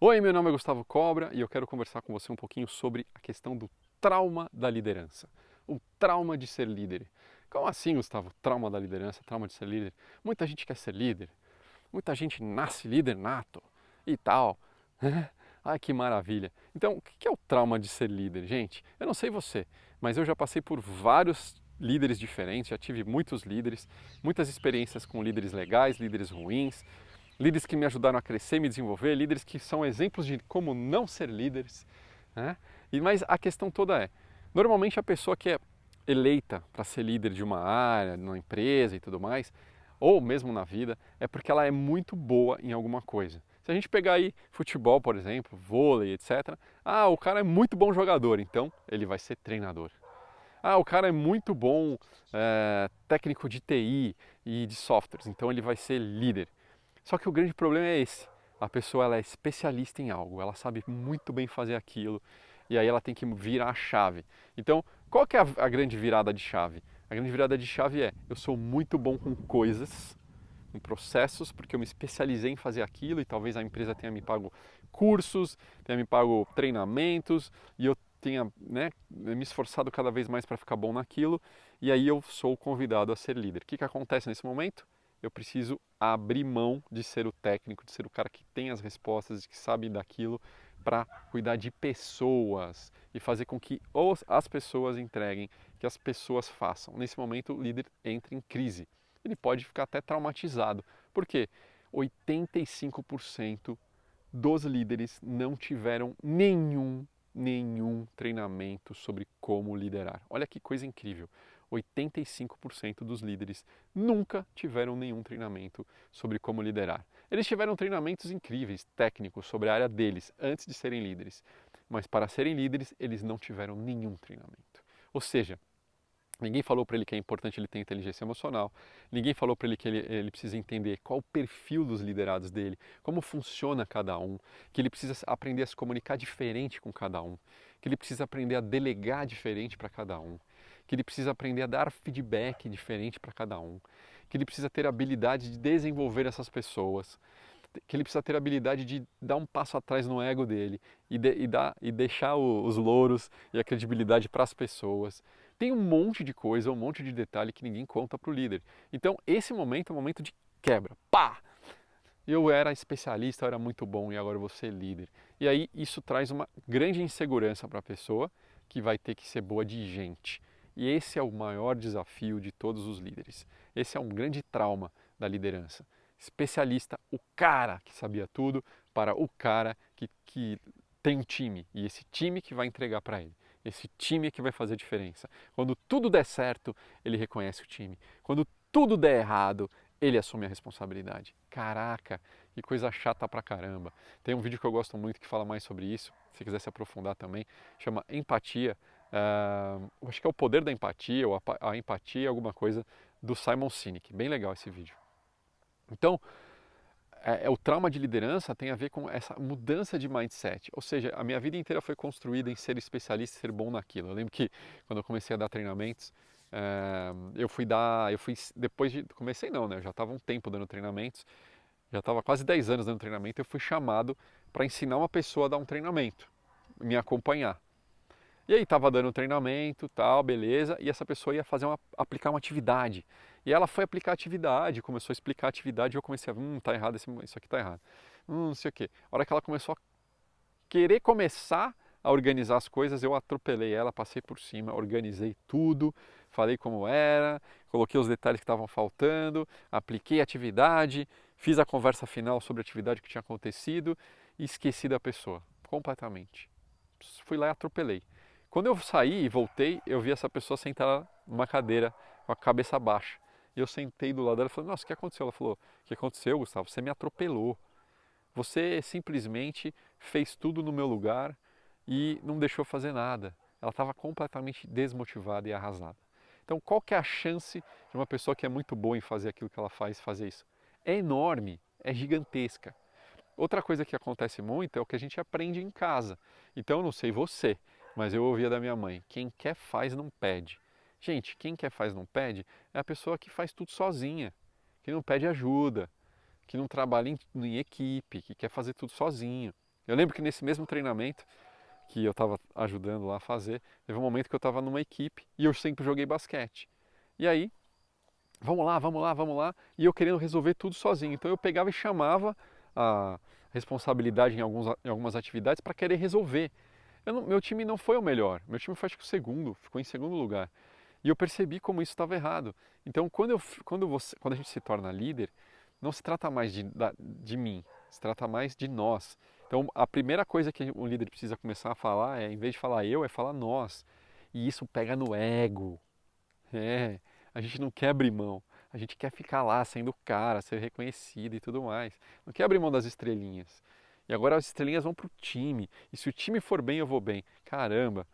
Oi, meu nome é Gustavo Cobra e eu quero conversar com você um pouquinho sobre a questão do trauma da liderança. O trauma de ser líder. Como assim, Gustavo? Trauma da liderança, trauma de ser líder? Muita gente quer ser líder, muita gente nasce líder nato e tal. Ai, que maravilha. Então, o que é o trauma de ser líder, gente? Eu não sei você, mas eu já passei por vários líderes diferentes, já tive muitos líderes, muitas experiências com líderes legais, líderes ruins, líderes que me ajudaram a crescer e me desenvolver, líderes que são exemplos de como não ser líderes. Né? Mas a questão toda é, normalmente a pessoa que é eleita para ser líder de uma área, de uma empresa e tudo mais, ou mesmo na vida, é porque ela é muito boa em alguma coisa. Se a gente pegar aí futebol, por exemplo, vôlei, etc. Ah, o cara é muito bom jogador, então ele vai ser treinador. Ah, o cara é muito bom técnico de TI e de softwares, então ele vai ser líder. Só que o grande problema é esse. A pessoa ela é especialista em algo, ela sabe muito bem fazer aquilo e aí ela tem que virar a chave. Então, qual que é a grande virada de chave? A grande virada de chave é: eu sou muito bom com coisas, com processos, porque eu me especializei em fazer aquilo e talvez a empresa tenha me pago cursos, tenha me pago treinamentos e eu tenha me esforçado cada vez mais para ficar bom naquilo e aí eu sou convidado a ser líder. O que acontece nesse momento? Eu preciso abrir mão de ser o técnico, de ser o cara que tem as respostas, que sabe daquilo, para cuidar de pessoas e fazer com que as pessoas entreguem, que as pessoas façam. Nesse momento, o líder entra em crise. Ele pode ficar até traumatizado. Por quê? 85% dos líderes não tiveram nenhum treinamento sobre como liderar. Olha que coisa incrível. 85% dos líderes nunca tiveram nenhum treinamento sobre como liderar. Eles tiveram treinamentos incríveis, técnicos, sobre a área deles, antes de serem líderes. Mas para serem líderes, eles não tiveram nenhum treinamento. Ou seja, ninguém falou para ele que é importante ele ter inteligência emocional. Ninguém falou para ele que ele precisa entender qual o perfil dos liderados dele, como funciona cada um, que ele precisa aprender a se comunicar diferente com cada um, que ele precisa aprender a delegar diferente para cada um, que ele precisa aprender a dar feedback diferente para cada um, que ele precisa ter a habilidade de desenvolver essas pessoas, que ele precisa ter a habilidade de dar um passo atrás no ego dele e deixar os louros e a credibilidade para as pessoas. Tem um monte de coisa, um monte de detalhe que ninguém conta para o líder. Então, esse momento é um momento de quebra. Pá! Eu era especialista, eu era muito bom e agora eu vou ser líder. E aí isso traz uma grande insegurança para a pessoa que vai ter que ser boa de gente. E esse é o maior desafio de todos os líderes. Esse é um grande trauma da liderança. Especialista, o cara que sabia tudo, para o cara que tem um time. E esse time que vai entregar para ele. Esse time que vai fazer a diferença. Quando tudo der certo, ele reconhece o time. Quando tudo der errado, ele assume a responsabilidade. Caraca, que coisa chata pra caramba. Tem um vídeo que eu gosto muito que fala mais sobre isso, se quiser se aprofundar também, chama Empatia. Acho que é o poder da empatia, ou a empatia, alguma coisa, do Simon Sinek. Bem legal esse vídeo. Então, o trauma de liderança tem a ver com essa mudança de mindset. Ou seja, a minha vida inteira foi construída em ser especialista e ser bom naquilo. Eu lembro que quando eu comecei a dar treinamentos, depois de, comecei não, né? Eu já estava um tempo dando treinamentos, já estava quase 10 anos dando treinamento, eu fui chamado para ensinar uma pessoa a dar um treinamento, me acompanhar. E aí estava dando treinamento, tal, beleza, e essa pessoa ia aplicar uma atividade. E ela foi aplicar a atividade, começou a explicar a atividade, e eu comecei a, tá errado, isso aqui tá errado. Não sei o quê. A hora que ela começou a querer começar a organizar as coisas, eu atropelei ela, passei por cima, organizei tudo, falei como era, coloquei os detalhes que estavam faltando, apliquei a atividade, fiz a conversa final sobre a atividade que tinha acontecido e esqueci da pessoa, completamente. Fui lá e atropelei. Quando eu saí e voltei, eu vi essa pessoa sentada numa cadeira com a cabeça baixa. E eu sentei do lado dela e falei, nossa, o que aconteceu? Ela falou, o que aconteceu, Gustavo? Você me atropelou. Você simplesmente fez tudo no meu lugar e não deixou fazer nada. Ela estava completamente desmotivada e arrasada. Então, qual que é a chance de uma pessoa que é muito boa em fazer aquilo que ela faz, fazer isso? É enorme, é gigantesca. Outra coisa que acontece muito é o que a gente aprende em casa. Então, eu não sei você, mas eu ouvia da minha mãe, quem quer faz não pede. Gente, quem quer faz não pede é a pessoa que faz tudo sozinha, que não pede ajuda, que não trabalha em equipe, que quer fazer tudo sozinho. Eu lembro que nesse mesmo treinamento que eu estava ajudando lá a fazer, teve um momento que eu estava numa equipe e eu sempre joguei basquete. E aí, vamos lá, vamos lá, vamos lá, e eu querendo resolver tudo sozinho. Então eu pegava e chamava a responsabilidade em algumas atividades para querer resolver. Meu time não foi o melhor, meu time foi acho que o segundo, ficou em segundo lugar. E eu percebi como isso estava errado. Então quando a gente se torna líder, não se trata mais de mim, se trata mais de nós. Então a primeira coisa que um líder precisa começar a falar é, em vez de falar eu, é falar nós. E isso pega no ego. É, a gente não quer abrir mão. A gente quer ficar lá sendo o cara, ser reconhecido e tudo mais. Não quer abrir mão das estrelinhas. E agora as estrelinhas vão para o time. E se o time for bem, eu vou bem. Caramba,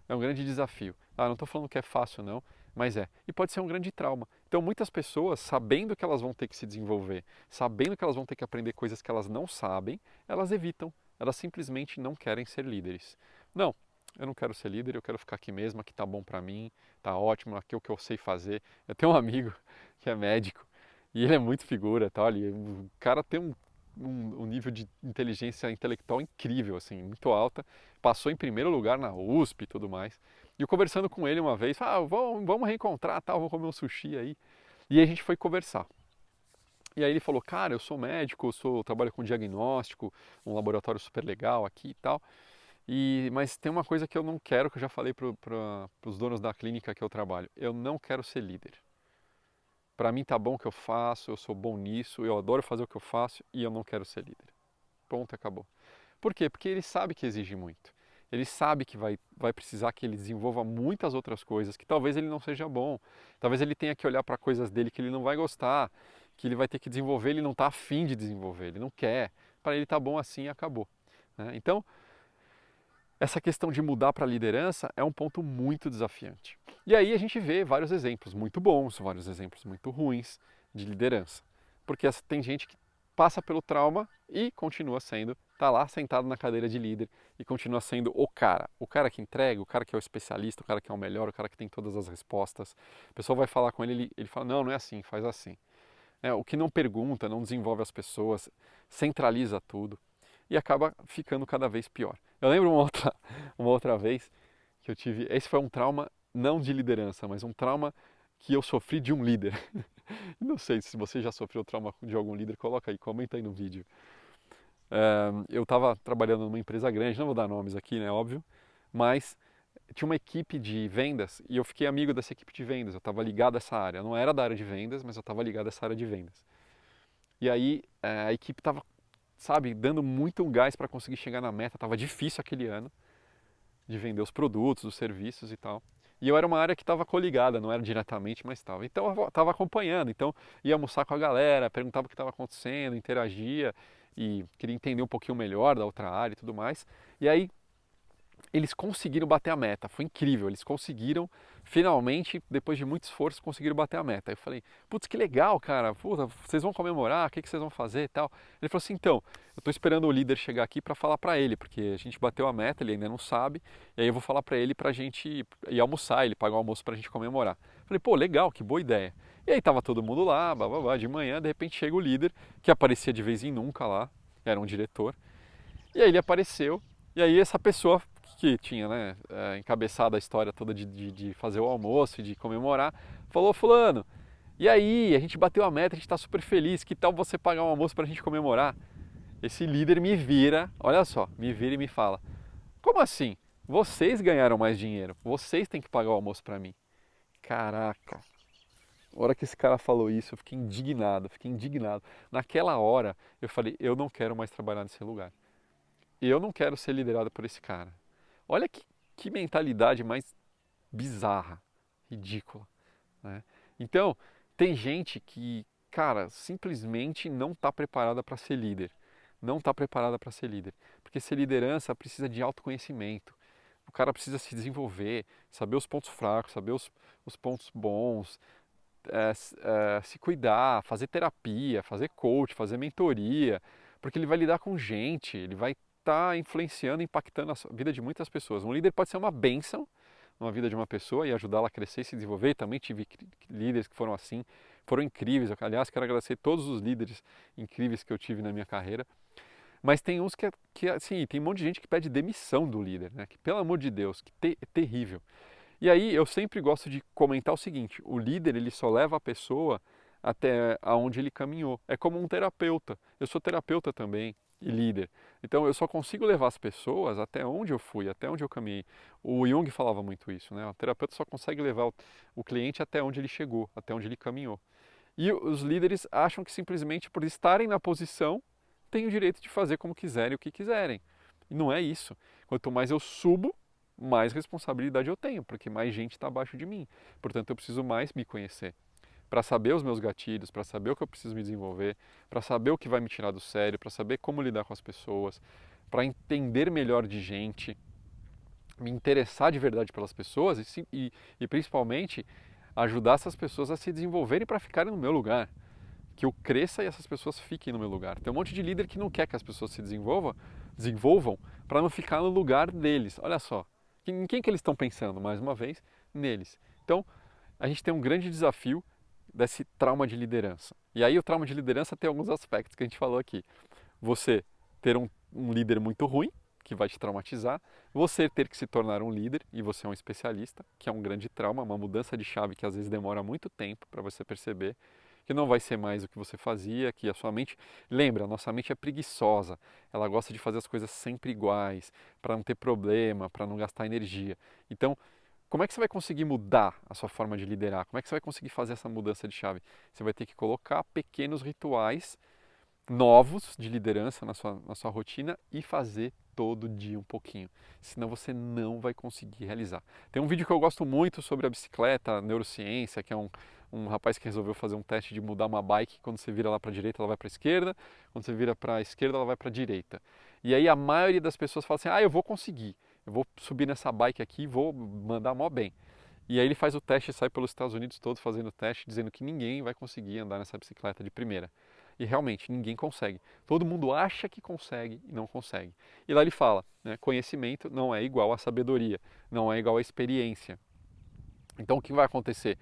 é um grande desafio. Ah, não estou falando que é fácil não, mas é. E pode ser um grande trauma. Então muitas pessoas, sabendo que elas vão ter que se desenvolver, sabendo que elas vão ter que aprender coisas que elas não sabem, elas evitam. Elas simplesmente não querem ser líderes. Não, eu não quero ser líder, eu quero ficar aqui mesmo, aqui tá bom para mim, tá ótimo, aqui é o que eu sei fazer. Eu tenho um amigo que é médico e ele é muito figura, tá? O cara tem um nível de inteligência intelectual incrível, assim, muito alta. Passou em primeiro lugar na USP e tudo mais. E eu conversando com ele uma vez, vamos reencontrar, tal, vamos comer um sushi aí. E aí a gente foi conversar. E aí ele falou, cara, eu sou médico, trabalho com diagnóstico, um laboratório super legal aqui e tal. Mas tem uma coisa que eu não quero, que eu já falei para os donos da clínica que eu trabalho. Eu não quero ser líder. Para mim tá bom o que eu faço, eu sou bom nisso, eu adoro fazer o que eu faço e eu não quero ser líder. Ponto, acabou. Por quê? Porque ele sabe que exige muito. Ele sabe que vai precisar que ele desenvolva muitas outras coisas, que talvez ele não seja bom. Talvez ele tenha que olhar para coisas dele que ele não vai gostar, que ele vai ter que desenvolver, ele não está afim de desenvolver, ele não quer. Para ele tá bom assim e acabou. Né? Então, essa questão de mudar para a liderança é um ponto muito desafiante. E aí a gente vê vários exemplos muito bons, vários exemplos muito ruins de liderança. Porque tem gente que passa pelo trauma e continua sendo, está lá sentado na cadeira de líder e continua sendo o cara que entrega, o cara que é o especialista, o cara que é o melhor, o cara que tem todas as respostas. A pessoa vai falar com ele, ele fala, não, não é assim, faz assim. O que não pergunta, não desenvolve as pessoas, centraliza tudo e acaba ficando cada vez pior. Eu lembro uma outra vez que eu tive, esse foi um trauma não de liderança, mas um trauma que eu sofri de um líder. Não sei se você já sofreu trauma de algum líder, coloca aí, comenta aí no vídeo. Eu estava trabalhando numa empresa grande, não vou dar nomes aqui, né, óbvio, mas tinha uma equipe de vendas e eu fiquei amigo dessa equipe de vendas, eu estava ligado a essa área. Eu não era da área de vendas, mas eu estava ligado a essa área de vendas. E aí a equipe estava, sabe, dando muito gás para conseguir chegar na meta, estava difícil aquele ano de vender os produtos, os serviços e tal. E eu era uma área que estava coligada, não era diretamente, mas estava. Então eu estava acompanhando, então ia almoçar com a galera, perguntava o que estava acontecendo, interagia e queria entender um pouquinho melhor da outra área e tudo mais. E aí eles conseguiram bater a meta, foi incrível, eles conseguiram, finalmente, depois de muito esforço, conseguiram bater a meta. Eu falei, putz, que legal, cara, puta, vocês vão comemorar, o que vocês vão fazer e tal? Ele falou assim, então, eu estou esperando o líder chegar aqui para falar para ele, porque a gente bateu a meta, ele ainda não sabe, e aí eu vou falar para ele para a gente ir almoçar, ele pagar o almoço para a gente comemorar. Eu falei, pô, legal, que boa ideia. E aí tava todo mundo lá, blá, de manhã, de repente chega o líder, que aparecia de vez em nunca lá, era um diretor, e aí ele apareceu, e aí essa pessoa que tinha, né, encabeçado a história toda de fazer o almoço e de comemorar, falou, fulano, e aí, a gente bateu a meta, a gente está super feliz, que tal você pagar um almoço para a gente comemorar? Esse líder me vira, olha só, me vira e me fala, como assim? Vocês ganharam mais dinheiro, vocês têm que pagar o almoço para mim. Caraca, a hora que esse cara falou isso, eu fiquei indignado, fiquei indignado. Naquela hora, eu falei, eu não quero mais trabalhar nesse lugar. Eu não quero ser liderado por esse cara. Olha que mentalidade mais bizarra, ridícula. Né? Então, tem gente que, cara, simplesmente não está preparada para ser líder. Não está preparada para ser líder. Porque ser liderança precisa de autoconhecimento. O cara precisa se desenvolver, saber os pontos fracos, saber os pontos bons, se cuidar, fazer terapia, fazer coach, fazer mentoria. Porque ele vai lidar com gente, ele vai estar influenciando, impactando a vida de muitas pessoas. Um líder pode ser uma bênção na vida de uma pessoa e ajudá-la a crescer e se desenvolver. Também tive líderes que foram assim, foram incríveis. Aliás, quero agradecer todos os líderes incríveis que eu tive na minha carreira. Mas tem uns que assim, tem um monte de gente que pede demissão do líder, né? Que pelo amor de Deus, é terrível. E aí eu sempre gosto de comentar o seguinte: o líder ele só leva a pessoa até aonde ele caminhou. É como um terapeuta. Eu sou terapeuta também e líder. Então eu só consigo levar as pessoas até onde eu fui, até onde eu caminhei. O Jung falava muito isso, né? O terapeuta só consegue levar o cliente até onde ele chegou, até onde ele caminhou. E os líderes acham que simplesmente por estarem na posição têm o direito de fazer como quiserem, o que quiserem. E não é isso. Quanto mais eu subo, mais responsabilidade eu tenho, porque mais gente está abaixo de mim. Portanto, eu preciso mais me conhecer. Para saber os meus gatilhos, para saber o que eu preciso me desenvolver, para saber o que vai me tirar do sério, para saber como lidar com as pessoas, para entender melhor de gente, me interessar de verdade pelas pessoas e principalmente ajudar essas pessoas a se desenvolverem para ficarem no meu lugar. Que eu cresça e essas pessoas fiquem no meu lugar. Tem um monte de líder que não quer que as pessoas se desenvolvam para não ficar no lugar deles. Olha só, em quem que eles estão pensando? Mais uma vez, neles. Então, a gente tem um grande desafio desse trauma de liderança. E aí o trauma de liderança tem alguns aspectos que a gente falou aqui. Você ter um líder muito ruim, que vai te traumatizar, você ter que se tornar um líder e você é um especialista, que é um grande trauma, uma mudança de chave que às vezes demora muito tempo para você perceber, que não vai ser mais o que você fazia, que a sua mente, lembra, a nossa mente é preguiçosa, ela gosta de fazer as coisas sempre iguais, para não ter problema, para não gastar energia. Então, como é que você vai conseguir mudar a sua forma de liderar? Como é que você vai conseguir fazer essa mudança de chave? Você vai ter que colocar pequenos rituais novos de liderança na sua rotina e fazer todo dia um pouquinho. Senão você não vai conseguir realizar. Tem um vídeo que eu gosto muito sobre a bicicleta, a neurociência, que é um rapaz que resolveu fazer um teste de mudar uma bike. Quando você vira lá para a direita, ela vai para a esquerda. Quando você vira para a esquerda, ela vai para a direita. E aí a maioria das pessoas fala assim, eu vou conseguir. Eu vou subir nessa bike aqui e vou mandar mó bem. E aí ele faz o teste e sai pelos Estados Unidos todos fazendo o teste, dizendo que ninguém vai conseguir andar nessa bicicleta de primeira. E realmente, ninguém consegue. Todo mundo acha que consegue e não consegue. E lá ele fala, né, conhecimento não é igual a sabedoria, não é igual a experiência. Então o que vai acontecer?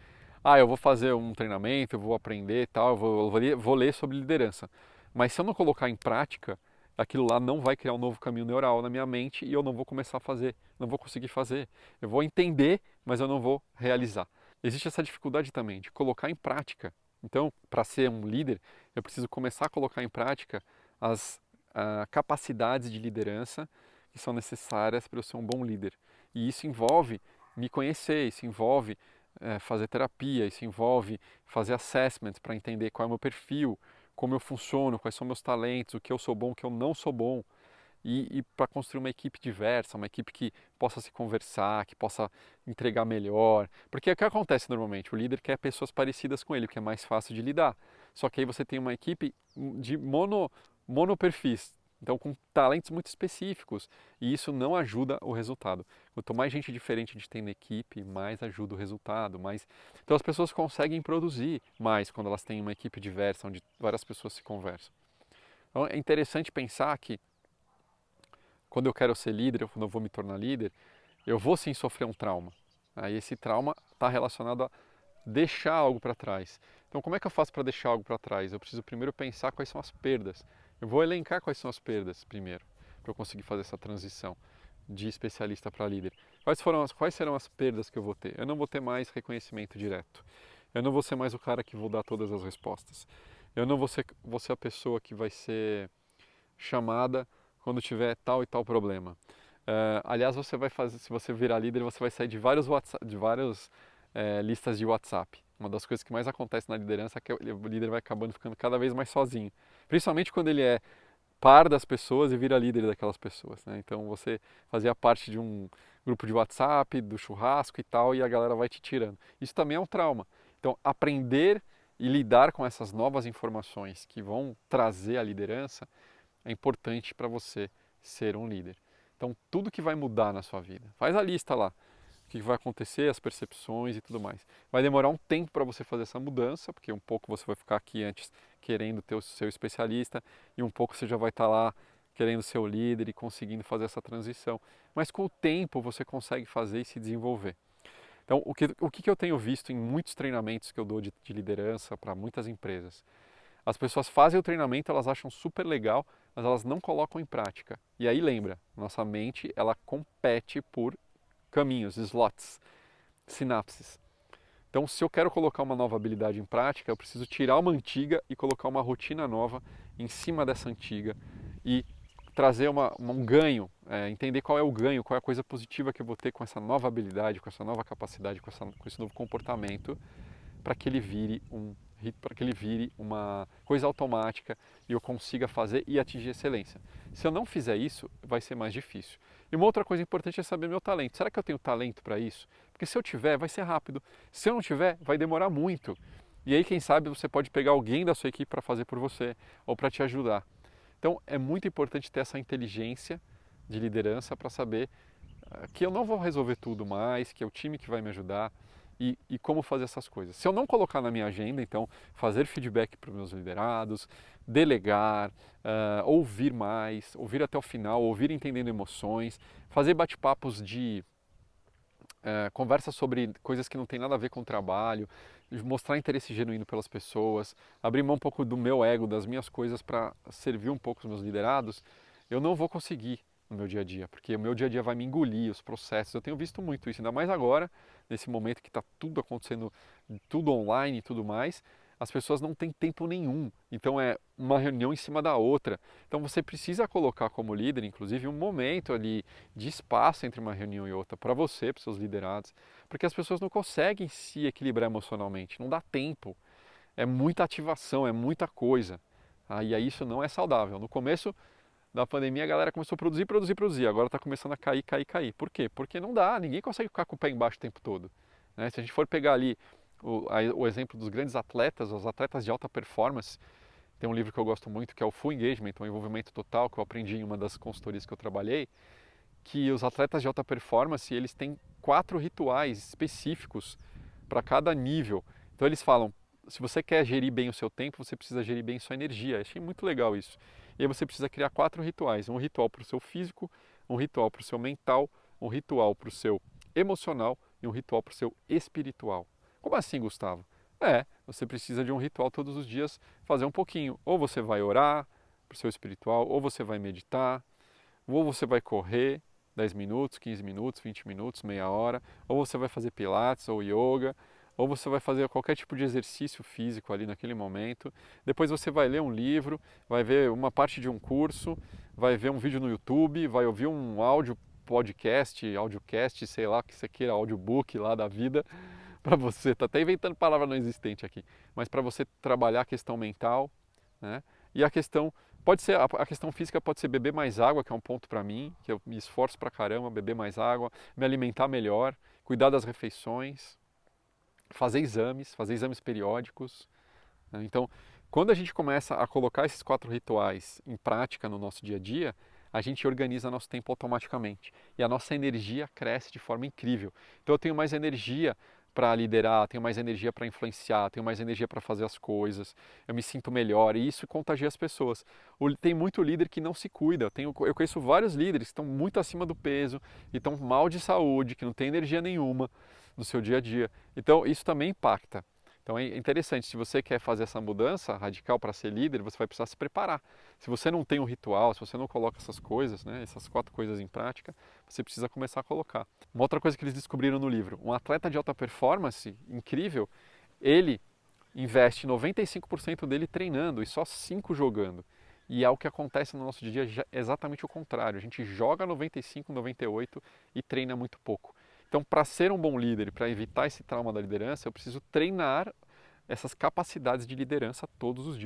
Eu vou fazer um treinamento, eu vou aprender tal, vou ler sobre liderança. Mas se eu não colocar em prática, aquilo lá não vai criar um novo caminho neural na minha mente e eu não vou começar a fazer, não vou conseguir fazer. Eu vou entender, mas eu não vou realizar. Existe essa dificuldade também de colocar em prática. Então, para ser um líder, eu preciso começar a colocar em prática as capacidades de liderança que são necessárias para eu ser um bom líder. E isso envolve me conhecer, isso envolve fazer terapia, isso envolve fazer assessments para entender qual é o meu perfil, como eu funciono, quais são meus talentos, o que eu sou bom, o que eu não sou bom. E para construir uma equipe diversa, uma equipe que possa se conversar, que possa entregar melhor. Porque o que acontece normalmente? O líder quer pessoas parecidas com ele, o que é mais fácil de lidar. Só que aí você tem uma equipe de monoperfis, então com talentos muito específicos. E isso não ajuda o resultado. Quanto mais gente diferente a gente tem na equipe, mais ajuda o resultado. Então as pessoas conseguem produzir mais quando elas têm uma equipe diversa, onde várias pessoas se conversam. Então é interessante pensar que quando eu quero ser líder, quando eu vou me tornar líder, eu vou sim sofrer um trauma. Aí esse trauma está relacionado a deixar algo para trás. Então, como é que eu faço para deixar algo para trás? Eu preciso primeiro pensar quais são as perdas. Eu vou elencar quais são as perdas primeiro, para eu conseguir fazer essa transição de especialista para líder. Quais serão as perdas que eu vou ter? Eu não vou ter mais reconhecimento direto. Eu não vou ser mais o cara que vou dar todas as respostas. Eu não vou ser a pessoa que vai ser chamada quando tiver tal e tal problema. Aliás, você vai fazer, se você virar líder, você vai sair de várias listas de WhatsApp. Uma das coisas que mais acontece na liderança é que o líder vai acabando ficando cada vez mais sozinho. Principalmente quando ele é par das pessoas e vira líder daquelas pessoas, né? Então você fazia parte de um grupo de WhatsApp, do churrasco e tal, e a galera vai te tirando. Isso também é um trauma. Então aprender e lidar com essas novas informações que vão trazer a liderança é importante para você ser um líder. Então, tudo que vai mudar na sua vida, faz a lista lá, o que vai acontecer, as percepções e tudo mais. Vai demorar um tempo para você fazer essa mudança, porque um pouco você vai ficar aqui antes querendo ter o seu especialista e um pouco você já vai estar lá querendo ser o líder e conseguindo fazer essa transição. Mas com o tempo você consegue fazer e se desenvolver. Então, o que eu tenho visto em muitos treinamentos que eu dou de liderança para muitas empresas? As pessoas fazem o treinamento, elas acham super legal, mas elas não colocam em prática. E aí lembra, nossa mente ela compete por caminhos, slots, sinapses. Então, se eu quero colocar uma nova habilidade em prática, eu preciso tirar uma antiga e colocar uma rotina nova em cima dessa antiga e trazer um ganho, entender qual é o ganho, qual é a coisa positiva que eu vou ter com essa nova habilidade, com essa nova capacidade, com esse novo comportamento, para que ele vire para que ele vire uma coisa automática e eu consiga fazer e atingir excelência. Se eu não fizer isso, vai ser mais difícil. E uma outra coisa importante é saber meu talento. Será que eu tenho talento para isso? Porque se eu tiver, vai ser rápido. Se eu não tiver, vai demorar muito. E aí, quem sabe, você pode pegar alguém da sua equipe para fazer por você ou para te ajudar. Então, é muito importante ter essa inteligência de liderança para saber que eu não vou resolver tudo mais, que é o time que vai me ajudar e como fazer essas coisas. Se eu não colocar na minha agenda, então, fazer feedback para os meus liderados, delegar, ouvir mais, ouvir até o final, ouvir entendendo emoções, fazer bate-papos de conversa sobre coisas que não tem nada a ver com o trabalho, mostrar interesse genuíno pelas pessoas, abrir mão um pouco do meu ego, das minhas coisas para servir um pouco os meus liderados, eu não vou conseguir no meu dia a dia, porque o meu dia a dia vai me engolir, os processos. Eu tenho visto muito isso, ainda mais agora, nesse momento que está tudo acontecendo, tudo online e tudo mais, as pessoas não têm tempo nenhum. Então é uma reunião em cima da outra. Então você precisa colocar como líder, inclusive, um momento ali de espaço entre uma reunião e outra para você, para os seus liderados, porque as pessoas não conseguem se equilibrar emocionalmente, não dá tempo. É muita ativação, é muita coisa. E aí isso não é saudável. No começo da pandemia a galera começou a produzir. Agora está começando a cair. Por quê? Porque não dá, ninguém consegue ficar com o pé embaixo o tempo todo. Né? Se a gente for pegar ali o exemplo dos grandes atletas, os atletas de alta performance, tem um livro que eu gosto muito que é o Full Engagement, o envolvimento total, que eu aprendi em uma das consultorias que eu trabalhei, que os atletas de alta performance, eles têm 4 rituais específicos para cada nível. Então eles falam, se você quer gerir bem o seu tempo, você precisa gerir bem sua energia. Eu achei muito legal isso. E aí você precisa criar 4 rituais. Um ritual para o seu físico, um ritual para o seu mental, um ritual para o seu emocional e um ritual para o seu espiritual. Como assim, Gustavo? Você precisa de um ritual todos os dias, fazer um pouquinho. Ou você vai orar para o seu espiritual, ou você vai meditar, ou você vai correr 10 minutos, 15 minutos, 20 minutos, meia hora, ou você vai fazer pilates ou yoga, ou você vai fazer qualquer tipo de exercício físico ali naquele momento. Depois você vai ler um livro, vai ver uma parte de um curso, vai ver um vídeo no YouTube, vai ouvir um áudio audiocast, sei lá, que você queira, audiobook lá da vida, para você, tá até inventando palavra não existente aqui, mas para você trabalhar a questão mental, né? E a questão pode ser a questão física pode ser beber mais água, que é um ponto para mim, que eu me esforço pra caramba, beber mais água, me alimentar melhor, cuidar das refeições, fazer exames periódicos, né? Então, quando a gente começa a colocar esses 4 rituais em prática no nosso dia a dia, a gente organiza nosso tempo automaticamente e a nossa energia cresce de forma incrível. Então eu tenho mais energia para liderar, tenho mais energia para influenciar, tenho mais energia para fazer as coisas, eu me sinto melhor e isso contagia as pessoas. Tem muito líder que não se cuida, eu conheço vários líderes que estão muito acima do peso e estão mal de saúde, que não tem energia nenhuma no seu dia a dia. Então isso também impacta. Então é interessante, se você quer fazer essa mudança radical para ser líder, você vai precisar se preparar. Se você não tem um ritual, se você não coloca essas coisas, né, essas 4 coisas em prática, você precisa começar a colocar. Uma outra coisa que eles descobriram no livro, um atleta de alta performance, incrível, ele investe 95% dele treinando e só 5% jogando. E é o que acontece no nosso dia a dia, exatamente o contrário. A gente joga 95, 98 e treina muito pouco. Então, para ser um bom líder, para evitar esse trauma da liderança, eu preciso treinar essas capacidades de liderança todos os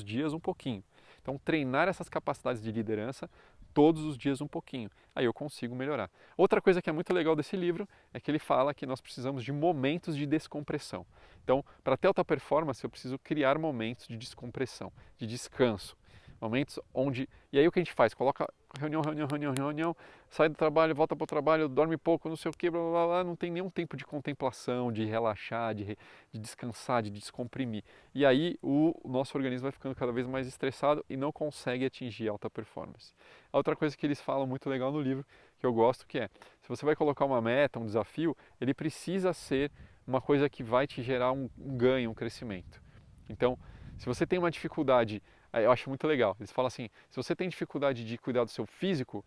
dias um pouquinho. Então, treinar essas capacidades de liderança todos os dias um pouquinho. Aí eu consigo melhorar. Outra coisa que é muito legal desse livro é que ele fala que nós precisamos de momentos de descompressão. Então, para ter alta performance, eu preciso criar momentos de descompressão, de descanso. Momentos onde... E aí o que a gente faz? Coloca reunião, sai do trabalho, volta para o trabalho, dorme pouco, não sei o que, blá, blá, blá, não tem nenhum tempo de contemplação, de relaxar, de descansar, de descomprimir. E aí o nosso organismo vai ficando cada vez mais estressado e não consegue atingir alta performance. A outra coisa que eles falam muito legal no livro, que eu gosto, que é, se você vai colocar uma meta, um desafio, ele precisa ser uma coisa que vai te gerar um ganho, um crescimento. Então, Se você tem uma dificuldade, eu acho muito legal, eles falam assim, se você tem dificuldade de cuidar do seu físico,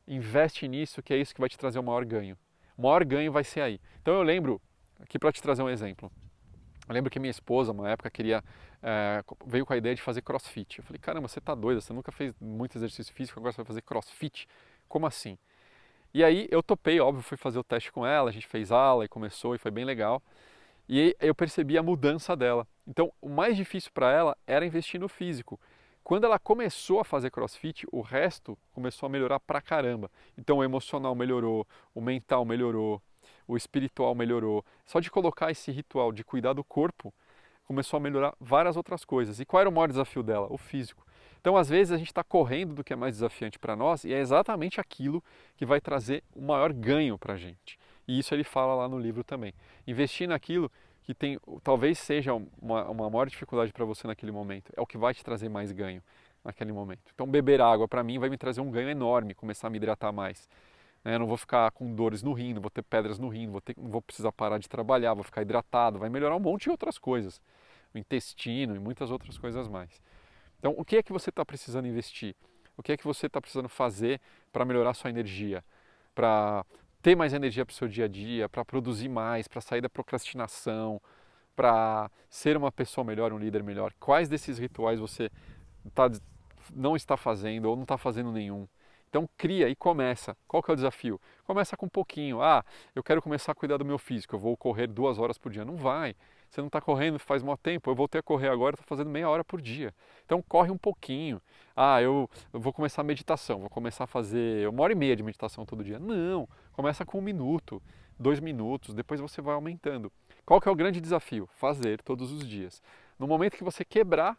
investe nisso, que é isso que vai te trazer o maior ganho. O maior ganho vai ser aí. Então eu lembro, aqui para te trazer um exemplo, eu lembro que minha esposa, uma época, veio com a ideia de fazer crossfit. Eu falei, caramba, você tá doida, você nunca fez muito exercício físico, agora você vai fazer crossfit? Como assim? E aí eu topei, óbvio, fui fazer o teste com ela, a gente fez aula e começou e foi bem legal. E aí eu percebi a mudança dela. Então, o mais difícil para ela era investir no físico. Quando ela começou a fazer crossfit, o resto começou a melhorar pra caramba. Então, o emocional melhorou, o mental melhorou, o espiritual melhorou. Só de colocar esse ritual de cuidar do corpo, começou a melhorar várias outras coisas. E qual era o maior desafio dela? O físico. Então, às vezes, a gente está correndo do que é mais desafiante para nós e é exatamente aquilo que vai trazer o maior ganho para a gente. E isso ele fala lá no livro também. Investir naquilo que tem, talvez seja uma maior dificuldade para você naquele momento, é o que vai te trazer mais ganho naquele momento. Então, beber água para mim vai me trazer um ganho enorme, começar a me hidratar mais. Eu não vou ficar com dores no rim, não vou ter pedras no rim, não vou precisar parar de trabalhar, vou ficar hidratado, vai melhorar um monte de outras coisas, o intestino e muitas outras coisas mais. Então, o que é que você está precisando investir? O que é que você está precisando fazer para melhorar a sua energia? Para ter mais energia para o seu dia a dia, para produzir mais, para sair da procrastinação, para ser uma pessoa melhor, um líder melhor? Quais desses rituais você tá, não está fazendo ou não está fazendo nenhum? Então cria e começa. Qual que é o desafio? Começa com um pouquinho. Ah, eu quero começar a cuidar do meu físico, eu vou correr 2 horas por dia. Não vai. Você não está correndo faz muito tempo. Eu voltei a correr agora, estou fazendo meia hora por dia. Então corre um pouquinho. Ah, eu vou começar a meditação, vou começar a fazer 1 hora e meia de meditação todo dia. Não, começa com 1 minuto, 2 minutos, depois você vai aumentando. Qual que é o grande desafio? Fazer todos os dias. No momento que você quebrar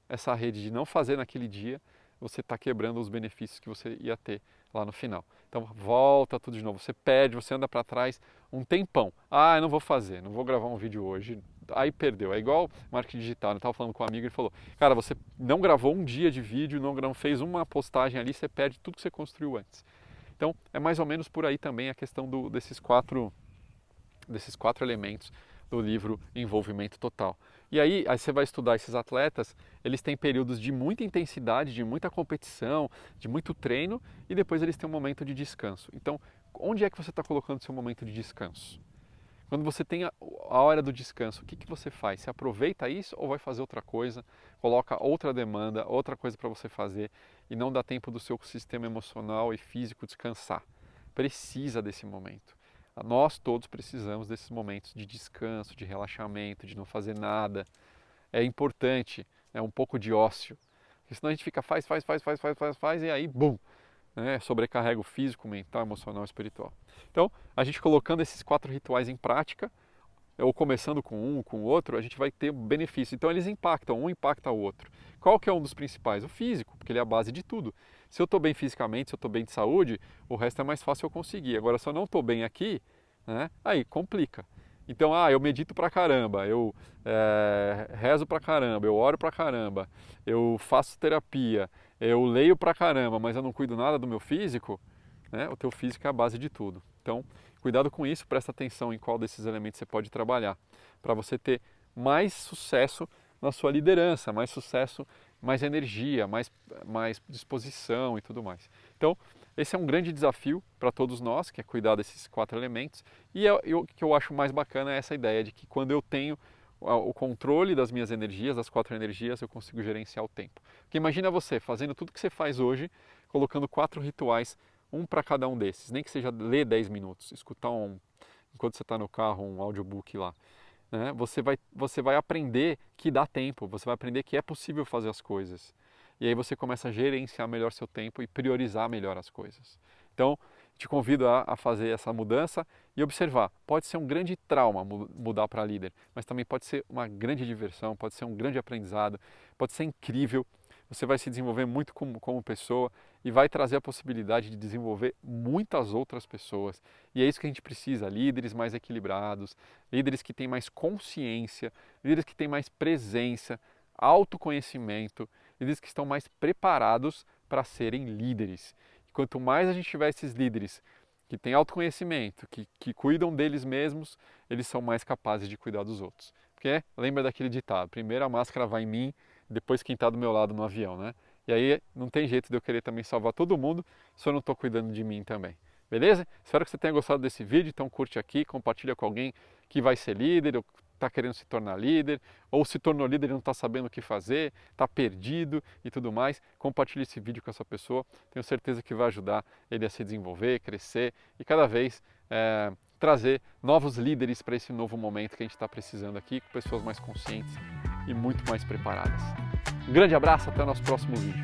essa rede de não fazer naquele dia, você está quebrando os benefícios que você ia ter lá no final. Então volta tudo de novo, você perde, você anda para trás um tempão. Ah, eu não vou fazer, não vou gravar um vídeo hoje. Aí perdeu. É igual marketing digital. Eu estava falando com um amigo e ele falou: cara, você não gravou um dia de vídeo, não fez uma postagem ali, você perde tudo que você construiu antes. Então é mais ou menos por aí também a questão desses quatro elementos do livro Envolvimento Total. E aí você vai estudar esses atletas, eles têm períodos de muita intensidade, de muita competição, de muito treino, e depois eles têm um momento de descanso. Então, onde é que você está colocando o seu momento de descanso? Quando você tem a hora do descanso, o que você faz? Você aproveita isso ou vai fazer outra coisa? Coloca outra demanda, outra coisa para você fazer e não dá tempo do seu sistema emocional e físico descansar. Precisa desse momento. Nós todos precisamos desses momentos de descanso, de relaxamento, de não fazer nada. É importante, um pouco de ócio. Porque senão a gente fica faz e aí, bum, sobrecarrega o físico, mental, emocional, espiritual. Então, a gente colocando esses 4 rituais em prática, ou começando com um, com o outro, a gente vai ter benefício. Então, eles impactam, um impacta o outro. Qual que é um dos principais? O físico, porque ele é a base de tudo. Se eu estou bem fisicamente, se eu estou bem de saúde, o resto é mais fácil eu conseguir. Agora, se eu não estou bem aqui, aí complica. Então, eu medito pra caramba, eu rezo pra caramba, eu oro pra caramba, eu faço terapia, eu leio pra caramba, mas eu não cuido nada do meu físico, o teu físico é a base de tudo. Então, cuidado com isso, presta atenção em qual desses elementos você pode trabalhar, para você ter mais sucesso na sua liderança, mais sucesso, mais energia, mais disposição e tudo mais. Então, esse é um grande desafio para todos nós, que é cuidar desses 4 elementos. E o que eu acho mais bacana é essa ideia de que quando eu tenho o controle das minhas energias, das 4 energias, eu consigo gerenciar o tempo. Porque imagina você fazendo tudo que você faz hoje, colocando 4 rituais, um para cada um desses. Nem que seja ler 10 minutos, escutar enquanto você está no carro, um audiobook lá. Você vai aprender que dá tempo, você vai aprender que é possível fazer as coisas. E aí você começa a gerenciar melhor seu tempo e priorizar melhor as coisas. Então, te convido a fazer essa mudança e observar. Pode ser um grande trauma mudar para líder, mas também pode ser uma grande diversão, pode ser um grande aprendizado, pode ser incrível. Você vai se desenvolver muito como pessoa e vai trazer a possibilidade de desenvolver muitas outras pessoas. E é isso que a gente precisa, líderes mais equilibrados, líderes que têm mais consciência, líderes que têm mais presença, autoconhecimento, líderes que estão mais preparados para serem líderes. E quanto mais a gente tiver esses líderes que têm autoconhecimento, que cuidam deles mesmos, eles são mais capazes de cuidar dos outros. Porque lembra daquele ditado, primeiro a máscara vai em mim, depois quem está do meu lado no avião, né? E aí não tem jeito de eu querer também salvar todo mundo se eu não estou cuidando de mim também. Beleza? Espero que você tenha gostado desse vídeo, então curte aqui, compartilha com alguém que vai ser líder, ou está querendo se tornar líder, ou se tornou líder e não está sabendo o que fazer, está perdido e tudo mais. Compartilhe esse vídeo com essa pessoa, tenho certeza que vai ajudar ele a se desenvolver, crescer e cada vez trazer novos líderes para esse novo momento que a gente está precisando aqui, com pessoas mais conscientes e muito mais preparadas. Um grande abraço, até o nosso próximo vídeo.